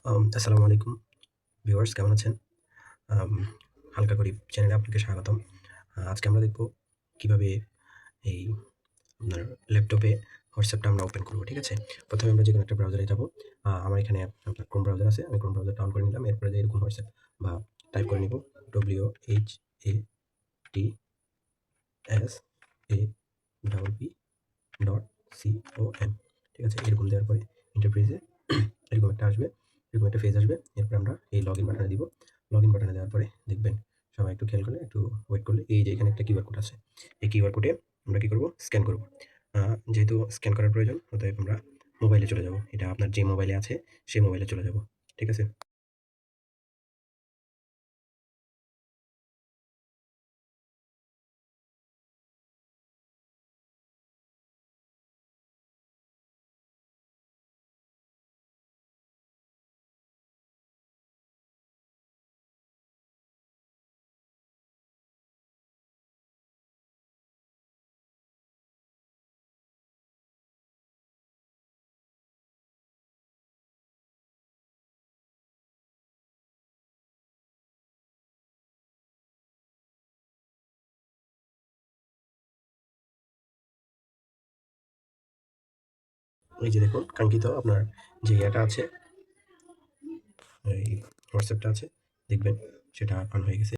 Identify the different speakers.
Speaker 1: আসসালামু আলাইকুম ভিউয়ার্স, কেমন আছেন? আম হালকা গরিব চ্যানেলে আপনাকে স্বাগতম। আজকে আমরা দেখব কিভাবে এই আপনার ল্যাপটপে হোয়াটসঅ্যাপটা আমরা ওপেন করব, ঠিক আছে? প্রথমে আমরা যেকোনো একটা ব্রাউজারে যাব। আমার এখানে আপনার ক্রোম ব্রাউজার আছে। আমি ক্রোম ব্রাউজারটা অন করে নিলাম। এরপরে যে এরকম হোয়াটসঅ্যাপ বা টাইপ করে নিব whatsapp.com, ঠিক আছে? এরকম দেওয়ার পরে ইন্টারপ্রাইজে এরকম একটা আসবে, এরকম একটা পেজ আসবে। এরপর আমরা এই লগইন বাটনে দিব। লগইন বাটনে দেওয়ার পরে দেখবেন, সবাই একটু খেয়াল করলে, একটু ওয়েট করলে, এই যে এখানে একটা কিউআর কোড আছে। এই কিউআর কোডে আমরা কি করব? স্ক্যান করব। যেহেতু স্ক্যান করার প্রয়োজন, অতএব আমরা মোবাইলে চলে যাব। এটা আপনার যে মোবাইলে আছে সেই মোবাইলে চলে যাব। ঠিক আছে? এই যে দেখুন, কাঙ্ক্ষিত আপনার যে ইয়েটা আছে, এই হোয়াটসঅ্যাপটা আছে, দেখবেন সেটা অন হয়ে গেছে।